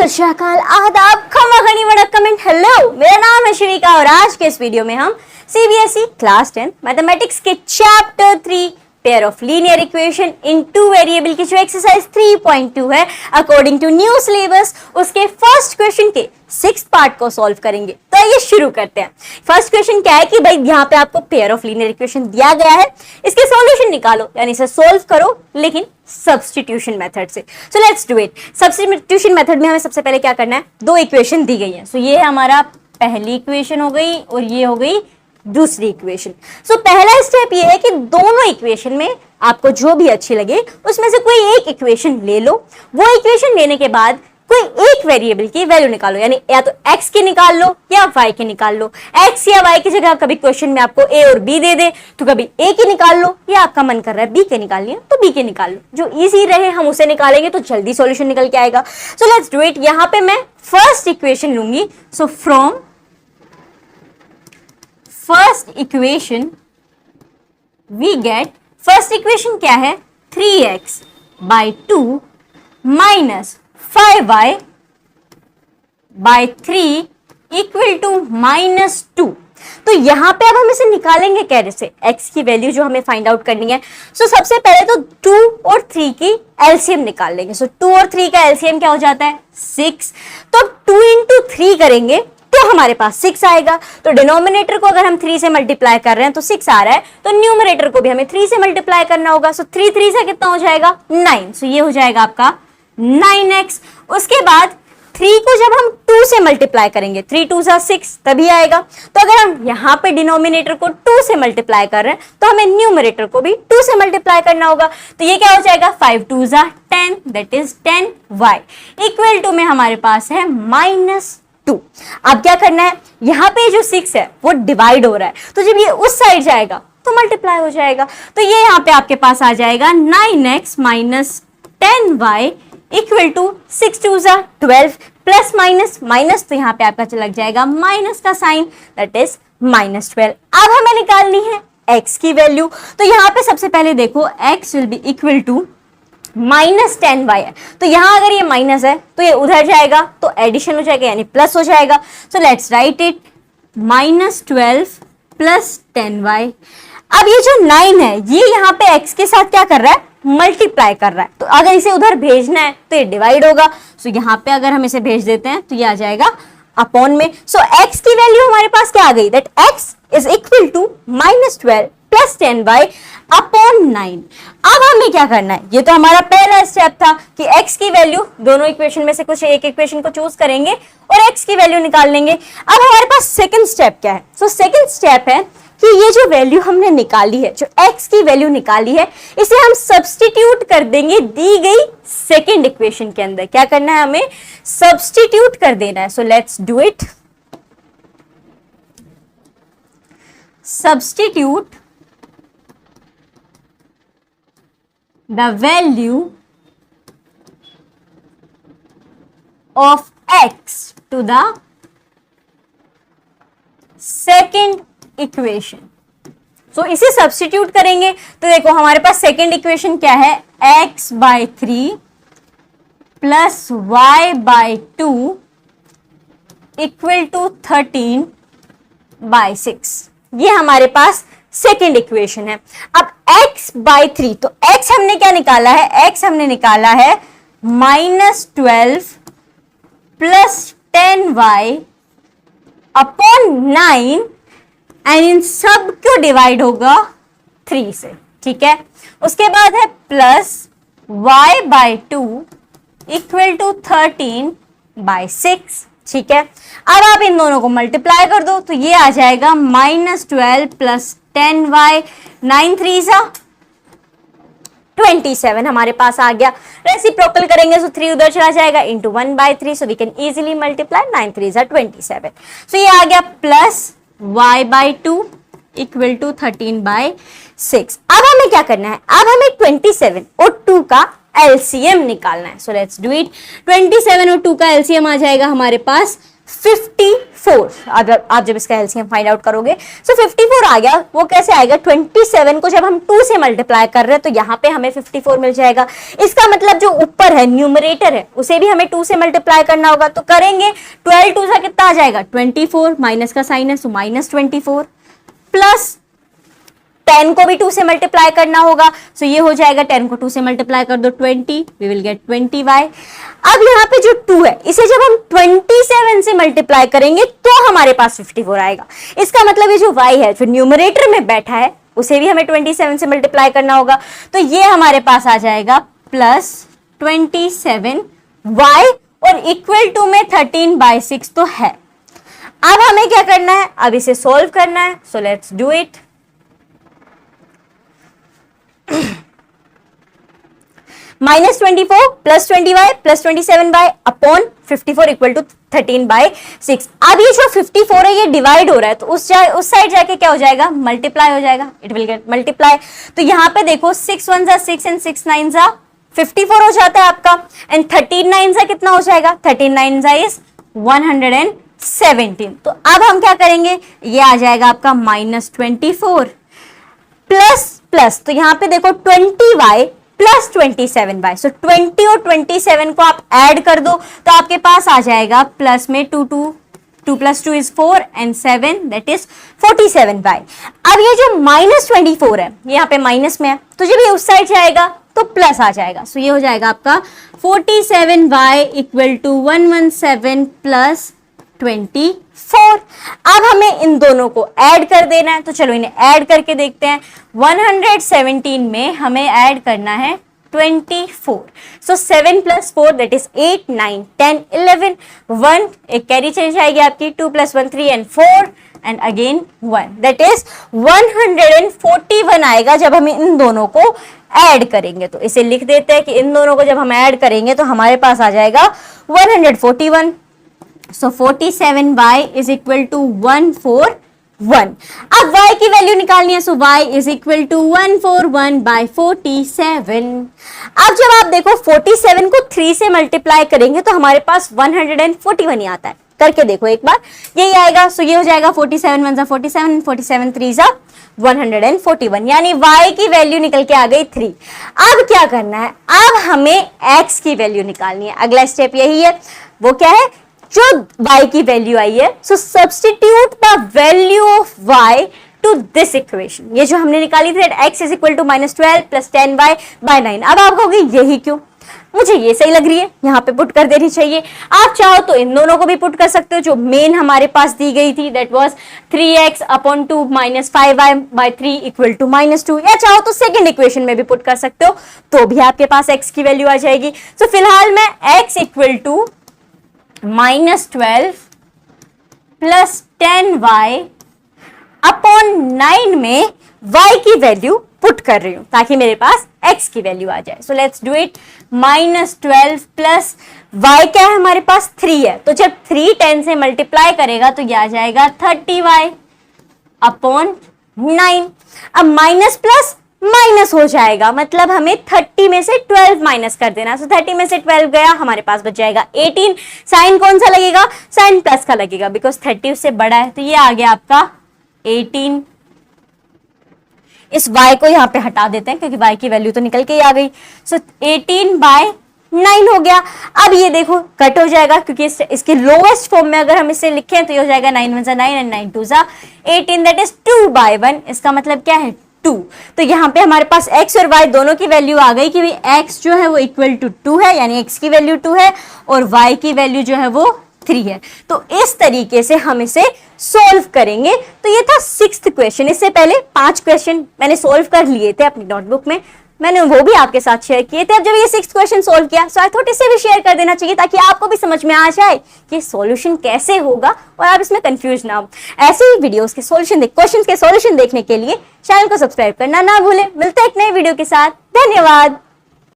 सत श्री अकाल, आदाब, खमा खनी वड़क कमेंट हेलो। मेरा नाम है श्रीका और आज के इस वीडियो में हम सीबीएसई क्लास 10 मैथमेटिक्स के chapter 3 pair of linear equation in two variable की जो एक्सरसाइज 3.2 है अकॉर्डिंग टू न्यू सिलेबस, उसके फर्स्ट क्वेश्चन के 6th पार्ट को सॉल्व करेंगे। तो आइए शुरू करते हैं। फर्स्ट क्वेश्चन क्या है कि भाई यहाँ पे आपको पेयर ऑफ लीनियर इक्वेशन दिया गया है, इसके सॉल्यूशन निकालो, यानी इसे सोल्व करो लेकिन सब्स्टिट्यूशन मेथड से। सो let's do it. Substitution method में हमें सबसे पहले क्या करना है, दो इक्वेशन दी गई है। सो ये है हमारा पहली इक्वेशन हो गई और ये हो गई दूसरी इक्वेशन। सो पहला स्टेप ये है कि दोनों इक्वेशन में आपको जो भी अच्छी लगे उसमें से कोई एक इक्वेशन ले लो। वो इक्वेशन लेने के बाद कोई एक वेरिएबल की वैल्यू निकालो, यानी या तो x की निकाल लो या y की निकाल लो। x या y की जगह कभी क्वेश्चन में आपको a और b दे दे तो कभी a की निकाल लो, या आपका मन कर रहा है b के निकालनी है तो b के निकाल लो। जो इजी रहे हम उसे निकालेंगे तो जल्दी सॉल्यूशन निकल के आएगा। So let's do it. यहां पे मैं फर्स्ट इक्वेशन लूंगी। So from first equation we get, first equation क्या है, 3x by 2 minus 5y by 3 equal to -2। तो यहां पे अब हम इसे निकालेंगे कैसे, x की वैल्यू जो हमें फाइंड आउट करनी है। सो सबसे पहले तो 2 और 3 की एलसीएम निकाल लेंगे। सो 2 और 3 का एलसीएम क्या हो जाता है, 6। तो अब 2 into 3 करेंगे तो हमारे पास 6 आएगा। तो डिनोमिनेटर को अगर हम 3 से मल्टीप्लाई कर रहे हैं तो 6 आ रहा है, तो न्यूमरेटर को भी हमें 3 से मल्टीप्लाई करना होगा। सो 3 3 से कितना हो जाएगा, 9। सो ये हो जाएगा आपका 9x। उसके बाद 3 को जब हम 2 से मल्टीप्लाई करेंगे, 3 2 6 तभी आएगा। तो अगर हम यहाँ पे डिनोमिनेटर को 2 से मल्टीप्लाई कर रहे हैं तो हमें न्यूमरेटर को भी 2 से मल्टीप्लाई करना होगा। तो ये क्या हो जाएगा, 5 2 10, that is 10y equal to में हमारे पास है -2। अब क्या करना है, यहाँ पे जो 6 है वो डिवाइड हो रहा है, तो जब ये उस साइड जाएगा तो मल्टीप्लाई हो जाएगा। तो ये यहाँ पे आपके पास आ जाएगा 9x minus 10y equal to 6 2 12 plus minus minus, तो यहाँ पे आपका लग जाएगा माइनस का साइन, दैट इज -12। अब हमें निकालनी है x की वैल्यू। तो यहाँ पे सबसे पहले देखो x will be equal to -10y है, तो यहां अगर ये माइनस है तो ये उधर जाएगा तो एडिशन हो जाएगा यानी प्लस हो जाएगा। So let's write it, -12 plus 10y। अब ये जो 9 है ये यहाँ पे x के साथ क्या कर रहा है, मल्टीप्लाई कर रहा है। तो अगर इसे उधर भेजना है तो ये डिवाइड होगा। सो यहाँ पे अगर हम इसे भेज देते हैं तो ये आ जाएगा अपॉन में। सो x की वैल्यू हमारे पास क्या आ गई, that x is equal to -12 plus 10y upon 9। अब हमें क्या करना है, ये तो हमारा पहला स्टेप था कि x की वैल्यू, दोनों इक्वेशन में से कुछ एक इक्वेशन को चूज करेंगे और x की वैल्यू निकाल लेंगे। अब हमारे पास सेकंड स्टेप क्या है, सो सेकंड स्टेप है कि ये जो वैल्यू हमने निकाली है, जो x की वैल्यू निकाली है, इसे हम सब्स्टिट्यूट कर देंगे दी गई सेकंड इक्वेशन के अंदर। क्या करना है, हमें सब्स्टिट्यूट कर देना है। So let's do it. Substitute the value of x to the second equation। so इसे सब्स्टिट्यूट करेंगे तो देखो हमारे पास सेकेंड इक्वेशन क्या है, x by 3 plus y by 2 equal to 13 by 6। ये हमारे पास सेकेंड इक्वेशन है। अब x by 3, तो x हमने क्या निकाला है, x हमने निकाला है -12 plus 10y upon 9, and in सब क्यों डिवाइड होगा 3 से, ठीक है। उसके बाद है plus y by 2 equal to 13 by 6, ठीक है। अब आप इन दोनों को मल्टीप्लाई कर दो तो ये आ जाएगा -12 प्लस 10y, 9 3 27 हमारे पास आ गया। रेसिप्रोकल करेंगे तो 3 उधर चला जाएगा into 1/3, so we can easily multiply 9 3 27। So ये आ गया plus y by 2 equal to 13 by 6। अब हमें क्या करना है, अब हमें 27 और 2 का एलसीएम निकालना है। So let's do it. 27 और 2 का एलसीएम आ जाएगा हमारे पास 54। आप जब इसका एलसीएम फाइंड आउट करोगे सो 54 आ गया। वो कैसे आएगा, 27 को जब हम 2 से मल्टीप्लाई कर रहे हैं तो यहाँ पे हमें 54 मिल जाएगा। इसका मतलब जो ऊपर है न्यूमरेटर है उसे भी हमें 2 से मल्टीप्लाई करना होगा, तो करेंगे। 12 2 सा कितना आ जाएगा 24, माइनस का साइन है सो माइनस 24, प्लस 10 को भी 2 से मल्टीप्लाई करना होगा, सो ये हो जाएगा 10 को 2 से मल्टीप्लाई कर दो 20, वी विल गेट 20y। अब यहाँ पे जो 2 है इसे जब हम 27 से मल्टीप्लाई करेंगे तो हमारे पास 54 आएगा। इसका मतलब ये जो y है जो न्यूमरेटर में बैठा है उसे भी हमें 27 से मल्टीप्लाई करना होगा, तो ये हमारे पास आ जाएगा प्लस 27y और इक्वल टू में 13/6 तो है। अब हमें क्या करना है, अब इसे सोल्व करना है, so let's do it. -24 plus 20y plus 27y upon 54 equal to 13/6। अब ये जो 54 है ये डिवाइड हो रहा है तो उस साइड जाके क्या हो जाएगा, मल्टीप्लाई हो जाएगा, इट विल गेट मल्टीप्लाई। तो यहाँ पे देखो 6 1 जा 6 एंड 6 9 जा 54 हो जाता है आपका, एंड 13 9 जा कितना हो जाएगा, 13 9 जा इज 117। तो अब हम क्या करेंगे, ये आ जाएगा आपका -24 प्लस तो यहाँ पे देखो 20y प्लस 27y, सो 20 और 27 को आप ऐड कर दो तो आपके पास आ जाएगा प्लस में 2 plus 2 is 4 and 7 that is 47y। अब ये जो -24 है यहाँ पे माइनस में है तो जब ये उस साइड जाएगा तो प्लस आ जाएगा, सो ये हो जाएगा आपका 47y इक्वल टू 117 प्लस 24। अब हमें इन दोनों को ऐड कर देना है, तो चलो इन्हें ऐड करके देखते हैं। 117 में हमें ऐड करना है 24, सो 7 प्लस 4 दैट इज 8 9 10 11 1 एक कैरी चली जाएगी आपकी, 2 plus 1 3 and 4 and again 1 that is 141 आएगा जब हम इन दोनों को ऐड करेंगे। तो इसे लिख देते हैं कि इन दोनों को जब हम ऐड करेंगे तो हमारे पास आ जाएगा 141। So 47y is equal to 141। अब y की वैल्यू निकालनी है, so y is equal to 141 by 47। अब जब आप देखो 47 को 3 से मल्टीप्लाई करेंगे तो हमारे पास 141 ही आता है, करके देखो एक बार, यही आएगा। सो ये हो जाएगा 47 1 जा 47 47 3 जा 141, यानी y की वैल्यू निकल के आ गई 3। अब क्या करना है, अब हमें x की वैल्यू निकालनी है। अगला स्टेप यही है, वो क्या है, जो y की वैल्यू आई है, so substitute the value of y to this equation. ये जो हमने निकाली थी x is equal to -12 plus 10y by 9। अब आप कहोगे यही क्यों, मुझे ये सही लग रही है, यहाँ पे पुट कर देनी चाहिए। आप चाहो तो इन दोनों को भी पुट कर सकते हो, जो मेन हमारे पास दी गई थी that was 3x upon 2 minus 5y by 3 equal to -2, या चाहो तो सेकंड इक्वेशन में भी पुट कर सकते हो, तो भी आपके पास x की वैल्यू आ जाएगी। सो फिलहाल मैं x equal to -12 plus 10y upon 9 में y की वैल्यू पुट कर रही हूं ताकि मेरे पास x की वैल्यू आ जाए। सो let's do it. -12 plus y क्या है हमारे पास 3 है, तो जब 3 10 से मल्टीप्लाई करेगा तो यह आ जाएगा 30y अपॉन 9। अब माइनस प्लस माइनस हो जाएगा, मतलब हमें 30 में से 12 माइनस कर देना। सो 30 में से 12 गया, हमारे पास बच जाएगा 18। साइन कौन सा लगेगा, साइन प्लस का लगेगा बिकॉज 30 उससे बड़ा है, तो ये आ गया आपका 18। इस y को यहाँ पे हटा देते हैं क्योंकि y की वैल्यू तो निकल के ही आ गई। सो 18/9 हो गया। अब ये देखो कट हो जाएगा क्योंकि इसके लोएस्ट फॉर्म में अगर हम इसे लिखें तो ये हो जाएगा 9 1 9 एंड 9 2 18 दैट इज 2/1। इसका मतलब क्या है 2। तो यहाँ पे हमारे पास x और y दोनों की वैल्यू आ गई कि भाई x जो है वो इक्वल टू 2 है, यानी x की वैल्यू 2 है और y की वैल्यू जो है वो 3 है। तो इस तरीके से हम इसे सोल्व करेंगे। तो ये था 6th क्वेश्चन। इससे पहले 5 क्वेश्चन मैंने सोल्व कर लिए थे अपनी नोटबुक में, मैंने वो भी आपके साथ शेयर किए थे। अब जब ये 6th क्वेश्चन सोल्व किया सो आई थॉट इसे भी शेयर कर देना चाहिए ताकि आपको भी समझ में आ जाए कि सॉल्यूशन कैसे होगा और आप इसमें कंफ्यूज ना हो। ऐसे ही वीडियोस के सॉल्यूशन क्वेश्चंस के सॉल्यूशन देखने के लिए चैनल को सब्सक्राइब करना ना भूलें। मिलते हैं एक नए वीडियो के साथ, धन्यवाद।